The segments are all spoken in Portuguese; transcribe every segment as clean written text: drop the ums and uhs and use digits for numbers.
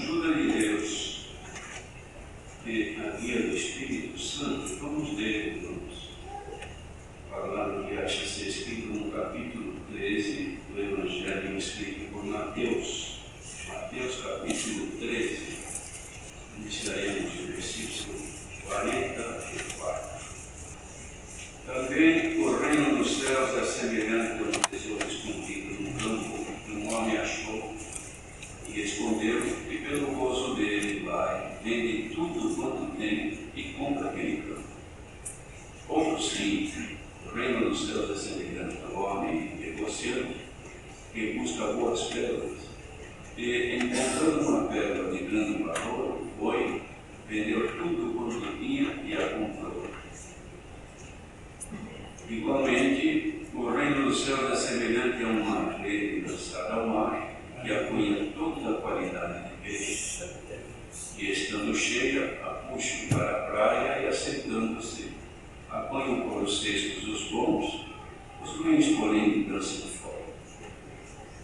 ajuda de Deus e a guia do Espírito Santo, vamos ler, irmãos, falando que acha ser escrito no capítulo 13 do Evangelho escrito por Mateus. Mateus capítulo 13, iniciaremos o versículo 44. Também o reino dos céus é semelhante aos tesouros escondidos no campo que um homem achou e escondeu, e pelo gozo dele vai, vende tudo quanto tem e compra aquele campo. Outro sim, o reino dos céus é semelhante ao homem negociante que busca boas pérolas, e encontrando uma pérola de grande valor, foi, vendeu tudo quanto tinha e a comprou. Igualmente, o reino dos céus é semelhante a uma rede lançada ao mar, que apunha toda a qualidade de peixe, e estando cheia, a puxam para a praia e, assentando-se, apanham por os cestos os bons, os ruins, porém, lançam fora.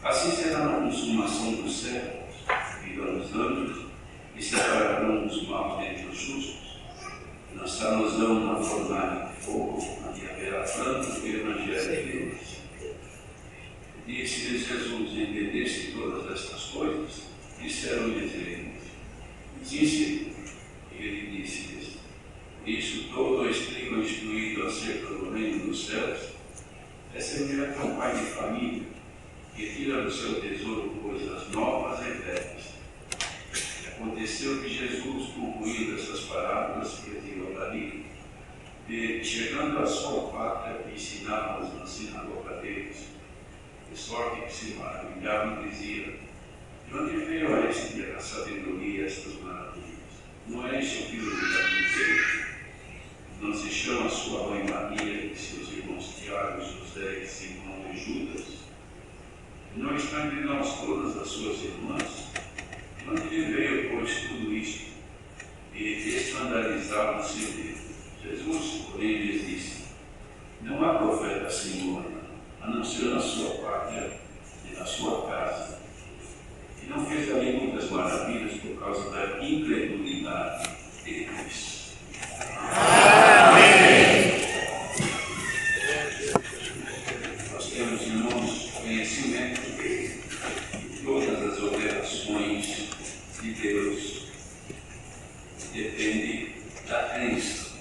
Assim será na consumação dos séculos, virão os anjos e separarão os maus dentre os justos, lançar-nos-ão na fornalha de fogo, onde haverá pranto e evangelho de Deus. Disse-lhes Jesus: entendeste todas estas coisas? Disseram-lhes eles: disse. Ele disse-lhes: isso todo escriba instruído acerca do reino dos céus é semelhante a um pai de família que tira do seu tesouro coisas novas e velhas. Aconteceu que Jesus, concluindo essas parábolas, retirou dali, e, chegando à sua pátria, ensinava-as na sinagoga deles, de sorte que se maravilhavam e diziam: de onde veio a este a sabedoria e estas maravilhas? Não é este o filho de Davi? Não se chama sua mãe Maria e seus irmãos Tiago, José, Simão e Judas? Não estão entre nós todas as suas irmãs? De onde veio, pois, tudo isto? E escandalizaram o seu Deus. Jesus, porém, lhes disse: não há profeta sem honra, a não ser na sua pátria e na sua casa. E não fez ali muitas maravilhas por causa da incredulidade deles. Amém. Nós temos, irmãos, conhecimento de todas as operações de Deus. Depende da crença.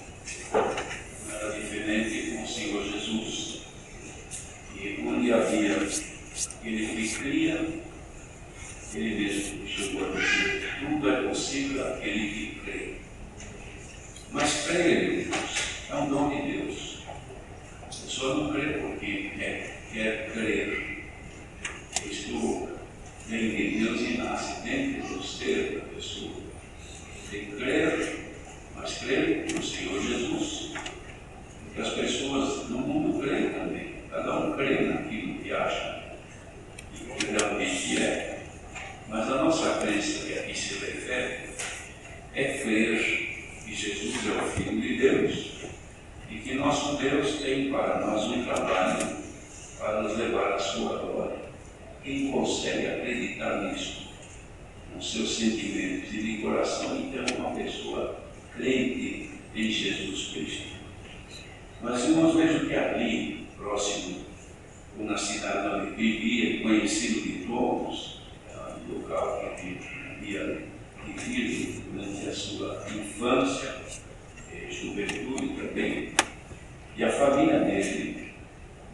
Não era diferente com o Senhor Jesus. E onde havia aquele que cria, ele mesmo chegou a dizer: tudo é possível àquele que crê. Mas crer, irmãos, é um dom de Deus. A pessoa não crê porque quer crer. Isto vem de Deus e nasce dentro do ser da pessoa. Tem que crer, mas crer no Senhor Jesus. Porque as pessoas no mundo creem também. Cada um crê naquilo que acha e que realmente é. Mas a nossa crença, que aqui se refere, é crer que Jesus é o Filho de Deus e que nosso Deus tem para nós um trabalho para nos levar à sua glória. Quem consegue acreditar nisso, nos seus sentimentos e de coração, então é uma pessoa crente em Jesus Cristo. Mas, irmãos, vejo que ali, próximo, na cidade onde vivia, conhecido de todos, local que havia vivido durante a sua infância, juventude também, e a família dele,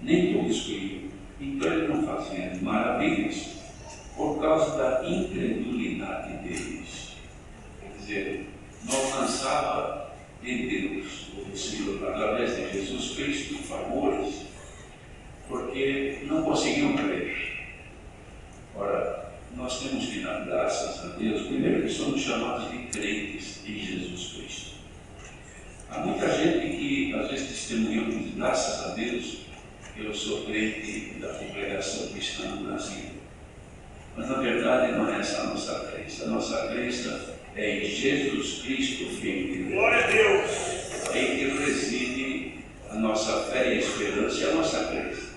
nem todos criam. Então ele não fazia maravilhas por causa da incredulidade deles. Quer dizer, não alcançava de Deus, o Senhor, através de Jesus Cristo, favores, porque não conseguiam crer. Ora, nós temos que dar graças a Deus, primeiro que somos chamados de crentes em Jesus Cristo. Há muita gente que às vezes testemunha que diz: graças a Deus, eu sou crente da congregação cristã no Brasil. Mas na verdade não é essa a nossa crença. A nossa crença é em Jesus Cristo, Filho de Deus. Glória a Deus! Em que reside a nossa fé e a esperança e a nossa crença.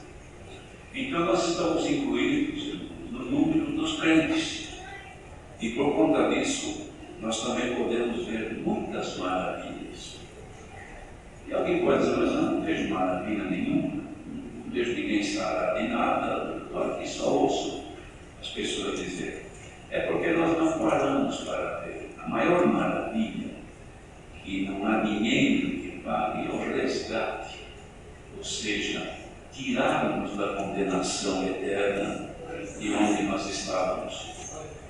Então nós estamos incluídos no número dos crentes. E por conta disso, nós também podemos ver muitas maravilhas. E alguém pode dizer, mas eu não vejo maravilha nenhuma, não vejo ninguém sarar de nada, estou aqui só ouço as pessoas dizer. É porque nós não paramos para ver. A maior maravilha, que não há dinheiro que pague, é o resgate, ou seja, tirarmos da condenação eterna de onde nós estávamos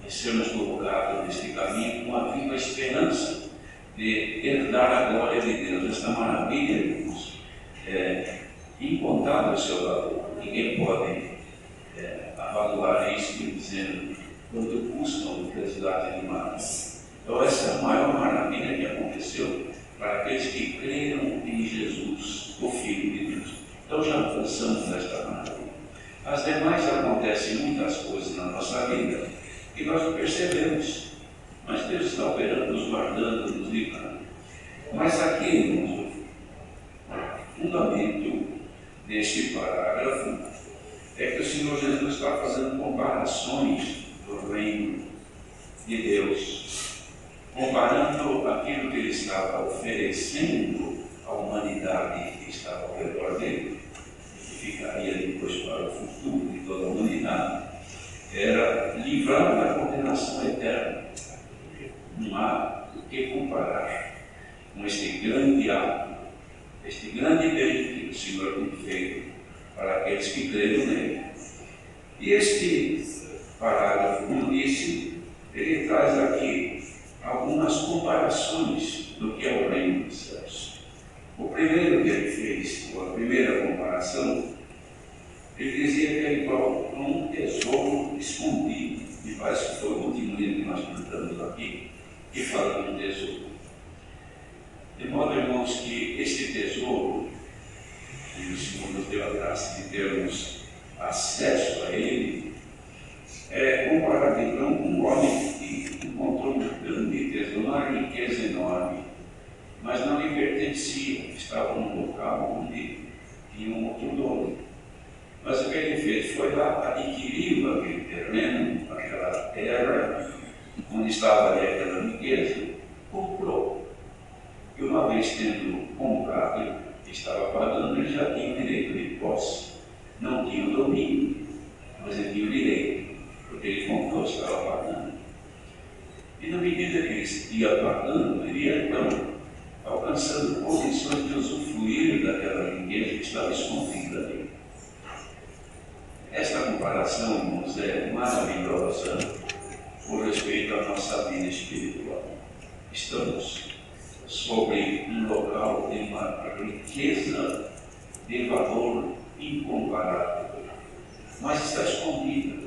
e sermos colocados neste caminho com a viva esperança de herdar a glória de Deus. Esta maravilha, irmãos, é incontável o seu valor. Ninguém pode avaliar isso dizendo quanto custa o resgate de uma vida. Então essa é a maior maravilha que aconteceu para aqueles que creram em Jesus, o Filho de Deus. Então já alcançamos esta maravilha. As demais acontecem muitas coisas na nossa vida que nós não percebemos, mas Deus está operando, nos guardando, nos livrando. Mas aqui, irmãos, o fundamento deste parágrafo é que o Senhor Jesus está fazendo comparações do reino de Deus, comparando aquilo que ele estava oferecendo à humanidade que estava ao redor dele, que ficaria depois para o futuro de toda a humanidade, era livrar da condenação eterna. Não há o que comparar com este grande ato, este grande bem que o Senhor tem feito para aqueles que creram nele. E este parágrafo, como disse, ele traz aqui algumas comparações do que é o reino dos céus. O primeiro que ele fez, a primeira comparação, ele dizia que é igual a um tesouro escondido. Me parece que foi o último livro que nós cantamos aqui, que fala de um tesouro. De modo, irmãos, que este tesouro, e o Senhor nos deu a graça de termos acesso a ele, é comparável então com um homem que encontrou um grande tesouro, uma riqueza enorme, mas não lhe pertencia, estava num local onde tinha um outro dono. Mas o que ele fez foi lá, adquiriu aquele terreno, aquela terra, onde estava ali aquela riqueza, comprou. E uma vez tendo comprado, estava pagando, ele já tinha o direito de posse. Não tinha o domínio, mas ele tinha o direito, porque ele comprou, estava pagando. E na medida que ele ia pagando, ele ia então alcançando condições de usufruir daquela riqueza que estava escondida ali. Esta comparação, irmãos, é maravilhosa por respeito à nossa vida espiritual. Estamos sobre um local de uma riqueza de valor incomparável, mas está escondida.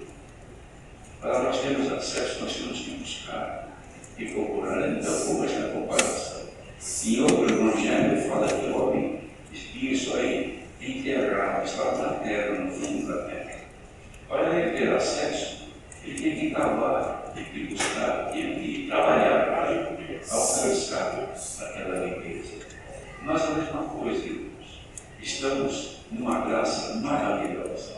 Para nós termos acesso, nós temos que buscar e procurar. Então, como esta comparação? Em outro evangelho fala que o homem tinha isso aí enterrado, estava na terra, no fundo da terra. Para ele ter acesso, ele tem que cavar, tem que buscar, tem que trabalhar para alcançar aquela riqueza. Nós a mesma coisa, irmãos. Estamos numa graça maravilhosa.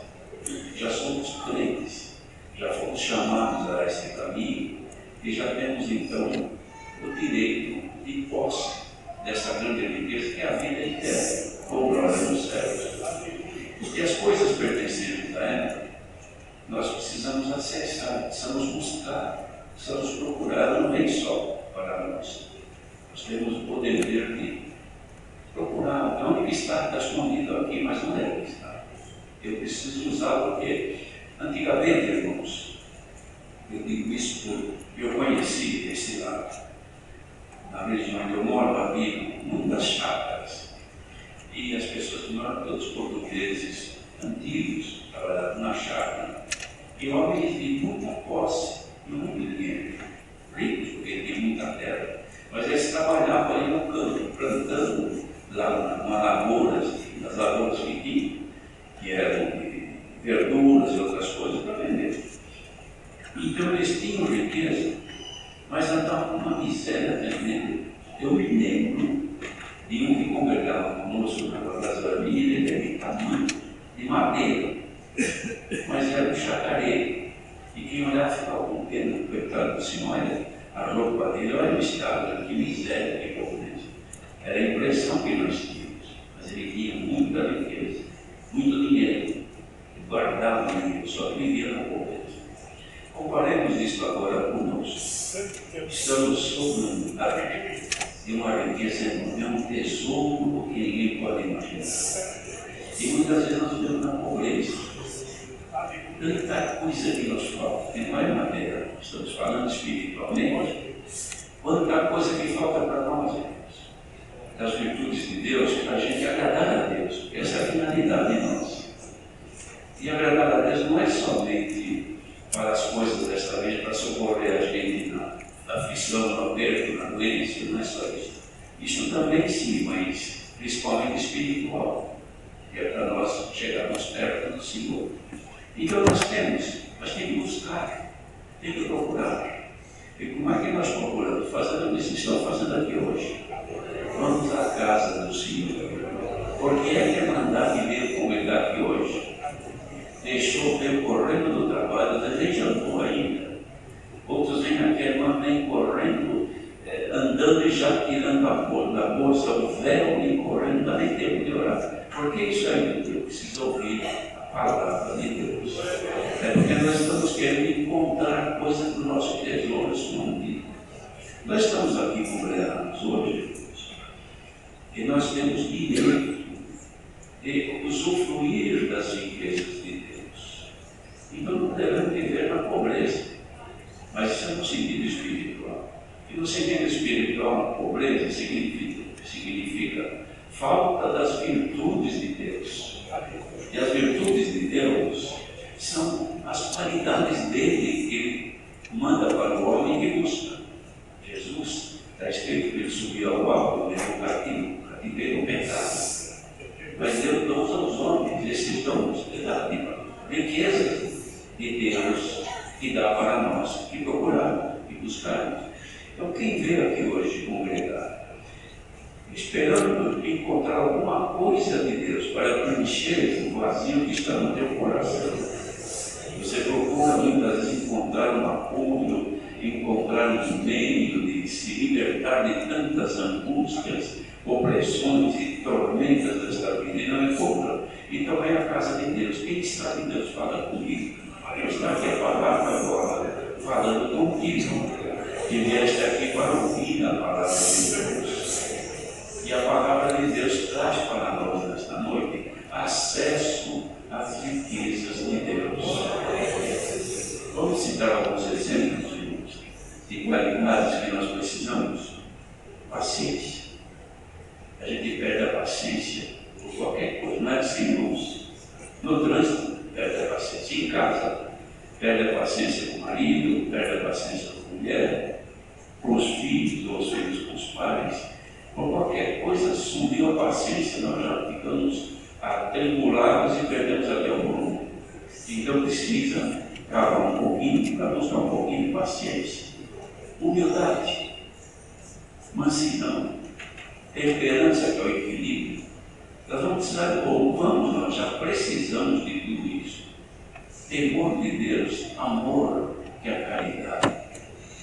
Já somos crentes, já fomos chamados a este caminho e já temos então o direito de posse dessa grande riqueza que é a vida eterna, com glória nos céus. E as coisas pertencentes a ela, nós precisamos acessar, precisamos buscar, precisamos procurar, não vem só para nós. Nós temos o poder de procurar, onde está escondido aqui, mas não é que está. Eu preciso usar porque antigamente, irmãos, eu digo isso porque eu conheci esse lado. Na região onde eu moro, havia muitas chácaras. E as pessoas que moram, todos portugueses antigos, trabalhavam na chácara. E homens de muita posse, muito dinheiro, ricos, porque tinha muita terra. Mas eles trabalhavam ali no campo, plantando lá nas lavouras que tinham, que eram de verduras e outras coisas para vender. Então eles tinham riqueza, mas andavam com uma miséria tremenda. Eu me lembro de um que congregava conosco na Casa da Família, ele era de tamanho, de madeira, mas era um chacareiro, e que quem olhar ficava com pena, coitado do senhor, olha a roupa dele, olha o estado, que miséria, que pobreza. Era a impressão que nós tínhamos, mas ele tinha muita riqueza, muito dinheiro, guardava dinheiro, só que vivia na pobreza. Comparemos isso agora conosco. Estamos sob um lugar de uma riqueza enorme, é um tesouro que ninguém pode imaginar. E muitas vezes nós vivemos na pobreza. Tanta coisa que nos falta, que não é matéria, estamos falando espiritualmente. Quanta coisa que falta para nós, irmãos. Das virtudes de Deus, a gente agradar a Deus. Essa é a finalidade nossa. E agradar a Deus não é somente para as coisas desta vida, para socorrer a gente na aflição, no aperto, na doença, não é só isso. Isso também sim, mas principalmente espiritual, que é para nós chegarmos perto do Senhor. Então nós temos que buscar, tem que procurar. E como é que nós procuramos? Fazendo isso que estamos fazendo aqui hoje. Vamos à casa do Senhor. Porque é que é mandar viver como ele está aqui hoje. Deixou, veio correndo do trabalho, nem jantou ainda. Outros vêm aqui, a irmã vem correndo, andando e já tirando da bolsa o véu e correndo, não dá nem tempo de orar. Porque isso aí, eu preciso ouvir a palavra de Deus. É porque nós estamos querendo encontrar coisas do nosso tesouro escondido. Nós estamos aqui congregados hoje, e nós temos direito de usufruir das riquezas de Deus. Então não devemos viver na pobreza, mas isso é no sentido espiritual. E no sentido espiritual, a pobreza significa falta das virtudes de Deus. E as virtudes de Deus são as qualidades dele que ele manda para o homem que busca. Jesus, está escrito que ele subiu ao alto, levou o cativeiro o pecado. Mas Deus dá aos homens esses dons, riquezas de Deus que dá para nós, que procurarmos e buscarmos. Então quem veio aqui hoje congregar, esperando encontrar alguma coisa de Deus para preencher o vazio que está no teu coração, você procura muitas vezes encontrar um apoio, encontrar um meio de se libertar de tantas angústias, opressões e tormentas desta vida, e não encontra. Então é a casa de Deus. Quem sabe Deus fala comigo? Deus está aqui a palavra agora, falando contigo, que vieste aqui para ouvir a palavra de Deus. E a palavra de Deus traz para nós nesta noite acesso às riquezas de Deus. Vamos citar alguns exemplos de qualidades que nós precisamos. Paciência. A gente perde a paciência por qualquer coisa, não é assim, irmãos? No trânsito, perde a paciência. Em casa, perde a paciência com o marido, perde a paciência com a mulher, com os filhos, ou os filhos com os pais. Por qualquer coisa, subiu a paciência, nós já ficamos atribulados e perdemos até o rumo. Então precisa cavar um pouquinho, para buscar um pouquinho de paciência. Humildade, mansidão, temperança, que é o equilíbrio. Nós vamos precisar, nós já precisamos de tudo isso. Temor de Deus, amor, que é a caridade,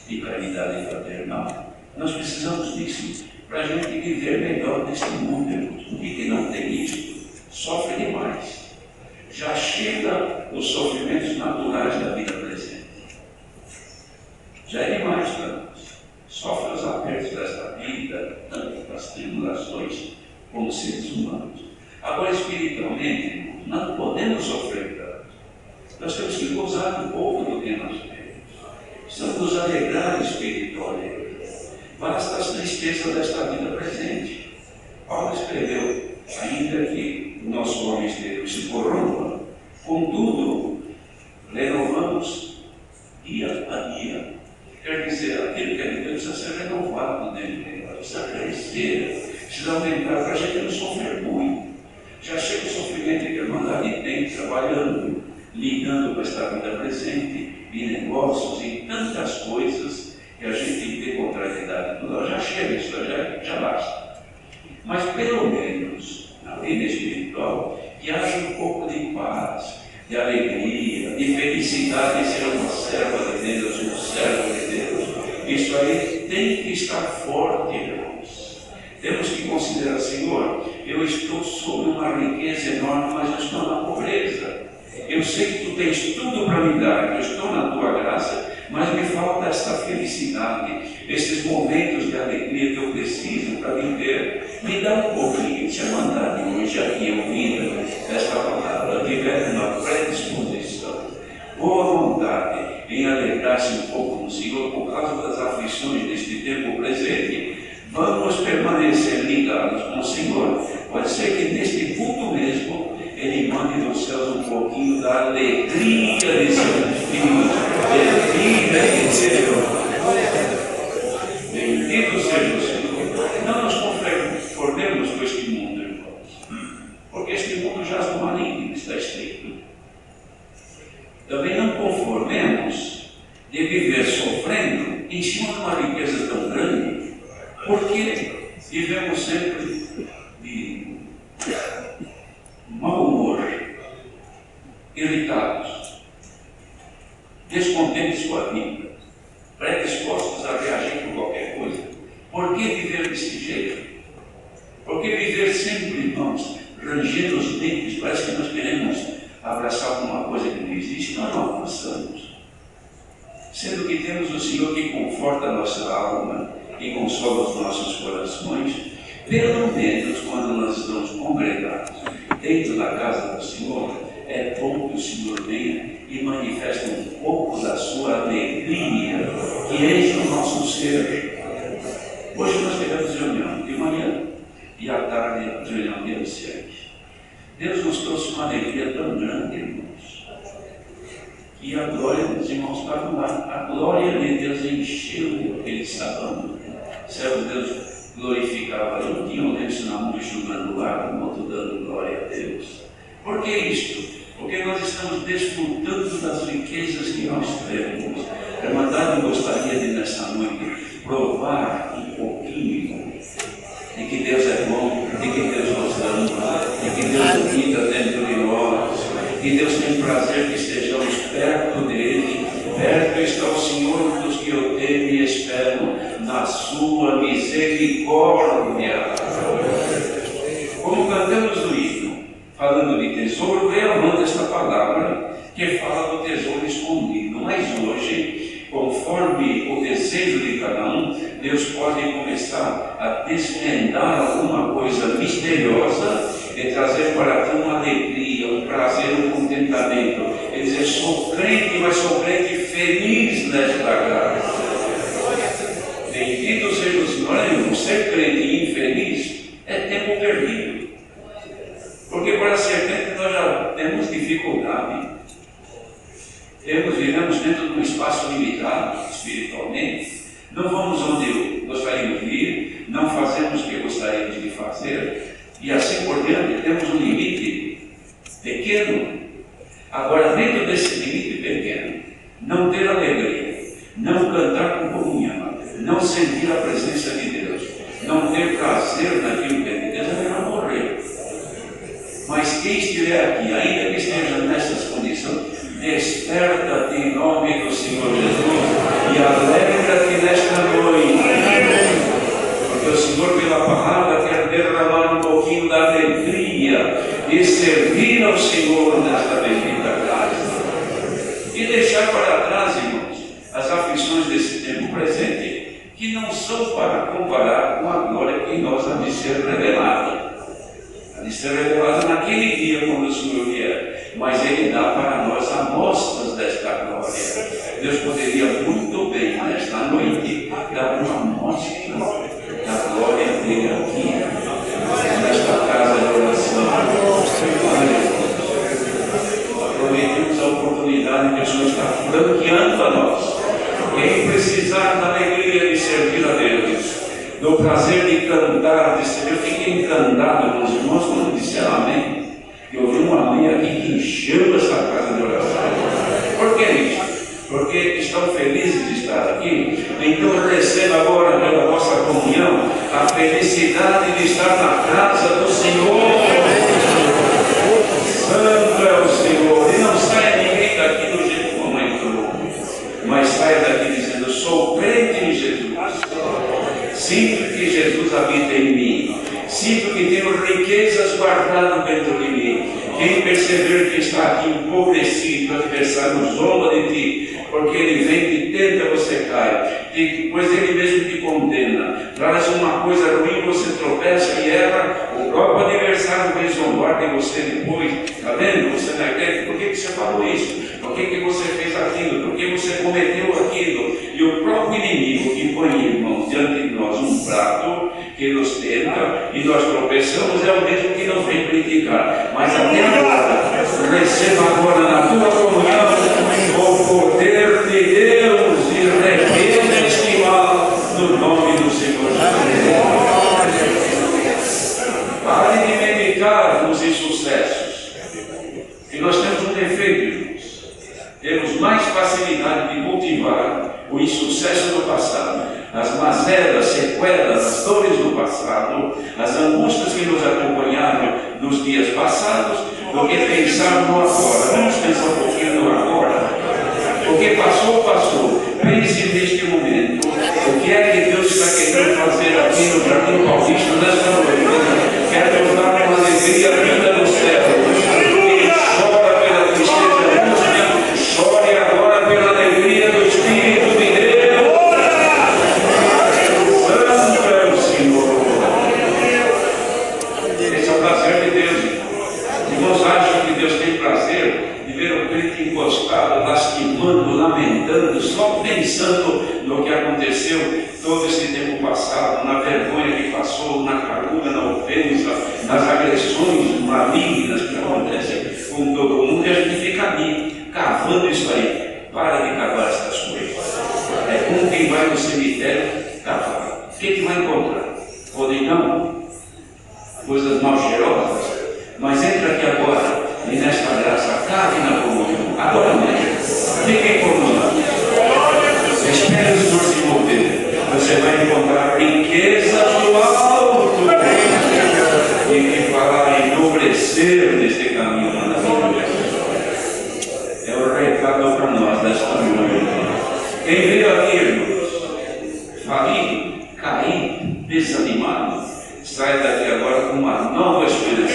e caridade fraternal. Nós precisamos disso para a gente viver melhor neste mundo, irmãos. O que não tem isso sofre demais. Já chega os sofrimentos naturais da vida presente. Já é demais para nós. Sofre os apertos desta vida, tanto das tribulações como seres humanos. Agora, espiritualmente, irmãos, não podemos sofrer tanto. Nós temos que gozar um pouco do que nós temos. Precisamos nos alegrar espiritualmente. Basta as tristezas desta vida presente. Paulo escreveu, ainda que o nosso homem exterior se corrompa, contudo, renovamos dia a dia. Quer dizer, aquilo que é de Deus precisa ser renovado dentro de nós, precisa crescer, precisa aumentar para a gente não sofrer muito. Já chega o sofrimento que a irmandade tem trabalhando, lidando com esta vida presente, em negócios, em tantas coisas que a gente vê contrariedade toda. Já chega isso, já basta. Mas pelo menos, na vida espiritual, que haja um pouco de paz, de alegria, de felicidade em ser uma serva de Deus, um servo de Deus. Isso aí tem que estar forte, irmãos. Temos que considerar, Senhor, eu estou sob uma riqueza enorme, mas eu estou na pobreza. Eu sei que Tu tens tudo para me dar, eu estou na Tua graça, mas me falta esta felicidade, esses momentos de alegria que eu preciso para viver. Me dá um pouquinho, se a mandar de hoje aqui ouvindo esta palavra, tiver uma predisposição, boa vontade em alegrar-se um pouco no Senhor por causa das aflições deste tempo presente, vamos permanecer ligados com o Senhor. Pode ser que neste culto mesmo Ele mande dos céus um pouquinho da alegria de seu Espírito, de vida de Deus. Bendito seja o Senhor. Não nos conformemos com este mundo, irmãos, porque este mundo jaz do maligno, está escrito. Também não conformemos de viver sofrendo em cima de uma riqueza tão grande, porque vivemos sempre de mau humor, irritados, descontentes com a vida, predispostos a reagir por qualquer coisa. Por que viver desse jeito? Por que viver sempre, irmãos, rangendo os dentes? Parece que nós queremos abraçar alguma coisa que não existe. Nós não abraçamos. Sendo que temos o Senhor que conforta a nossa alma e consola os nossos corações, pelo menos quando nós estamos congregados dentro da casa do Senhor, é bom que o Senhor venha e manifeste um pouco da sua alegria que enche o nosso ser. Hoje nós tivemos reunião de manhã e à tarde reunião de anciãos. Deus nos trouxe uma alegria tão grande, irmãos, que a glória dos irmãos estavam lá. A glória de Deus encheu aquele salão. O servo de Deus glorificava. Eu não tinha um lenço na mão enxugando lágrimas, dando glória a Deus. Por que isto? Porque nós estamos desfrutando das riquezas que nós temos. A Irmandade gostaria de, nessa noite, provar um pouquinho de que Deus é bom, de que Deus nos ama, de que Deus habita dentro de nós, que Deus tem prazer que estejamos perto dEle. Perto está o Senhor dos que o temem e esperam na sua misericórdia. Como cantamos no hino, falando de tesouro, venho amando esta palavra que fala do tesouro escondido. Mas hoje, conforme o desejo de cada um, Deus pode começar a desvendar alguma coisa misteriosa e trazer para ti uma alegria, um prazer, um contentamento. E dizer, sou crente, mas sou crente feliz nesta graça. Bendito seja o Senhor. Ser crente e infeliz é tempo perdido. Porque para ser crente nós já temos dificuldade. Vivemos dentro de um espaço limitado espiritualmente. Não vamos onde gostaríamos de ir, não fazemos o que gostaríamos de fazer, e assim por diante. Temos um limite pequeno. Agora, dentro desse limite pequeno, não ter alegria, não cantar com comunhão, não sentir a presença de Deus, não ter prazer naquilo que é de Deus, é melhor morrer. Mas quem estiver aqui, ainda que esteja nessas condições, desperta-te em nome do Senhor Jesus e alegra-te nesta noite. Porque o Senhor, pela palavra, quer derramar um pouquinho da alegria e servir ao Senhor nesta bendita graça. E deixar para trás, irmãos, as aflições desse tempo presente, que não são para comparar com a glória que em nós há de ser revelada. Há de ser revelada naquele dia quando o Senhor vier. Mas Ele dá para nós amostras desta glória. Deus poderia muito bem, nesta noite, dar uma amostra da glória dele aqui, nesta casa de oração. Aproveitemos a oportunidade que o Senhor está franqueando a nós. Quem precisar da alegria de servir a Deus, do prazer de cantar, de ser, eu fiquei encantado com os irmãos quando disseram amém. Eu ouvi um amém aqui que encheu essa casa de oração. Por que isso? Porque estão felizes de estar aqui. Então receba agora pela vossa comunhão a felicidade de estar na casa do Senhor. Santo é o Senhor. E não saia ninguém daqui do jeito como entrou. Jesus. Sinto que Jesus habita em mim. Sinto que tenho riquezas guardadas dentro de mim. Quem perceber que está aqui empobrecido, o adversário zomba de ti, porque ele vem e tenta, você cai, pois ele mesmo te condena, traz uma coisa ruim, você tropeça e erra, o próprio adversário vem zombar de você depois. Está vendo? Você não acredita. Por que você falou isso? Por que você fez aquilo? Por que você cometeu aquilo? E o próprio inimigo que põe, irmãos, diante de nós um prato que nos tenta e nós tropeçamos, é o mesmo que nos vem criticar. Mas até agora, receba agora na tua comunhão o poder de Deus e repreenda este mal no nome do Senhor Jesus. Pare de meditar nos insucessos. E nós temos um defeito, irmãos. Temos mais facilidade de cultivar o insucesso do passado, as mazelas, sequelas, as dores do passado, as angústias que nos acompanharam nos dias passados, do que pensar no agora. Vamos pensar um pouquinho no agora. O que passou, passou. Pense neste momento. O que é que Deus está querendo fazer aqui no Jardim Paulista nesta noite? Quer nos dar uma alegria vinda do céu. Quem chora pela tristeza música, chore agora pela alegria do Espírito de Deus. Santo é o Senhor. Esse é o prazer de Deus. Irmãos, acham que Deus tem prazer de ver o crente encostado, lastimando, lamentando, só pensando no que aconteceu todo esse tempo passado, na vergonha que passou, na calúnia, na ofensa, nas agressões malignas que acontecem com todo mundo, e a gente fica ali, cavando isso aí. Para de cavar essas coisas. É como quem vai no cemitério cavar. O que vai encontrar? Podridão? Coisas mal cheirosas? Mas entra aqui agora, e nesta graça, cave na comunhão. Agora mesmo. Fiquem comunhão. Espere o Senhor se mover. Você vai encontrar riquezas do alto. E que fará enobrecer nesse caminho na vida. É o recado para nós desta noite. Quem veio aqui, irmãos, falido, caído, desanimado, sai daqui agora com uma nova esperança.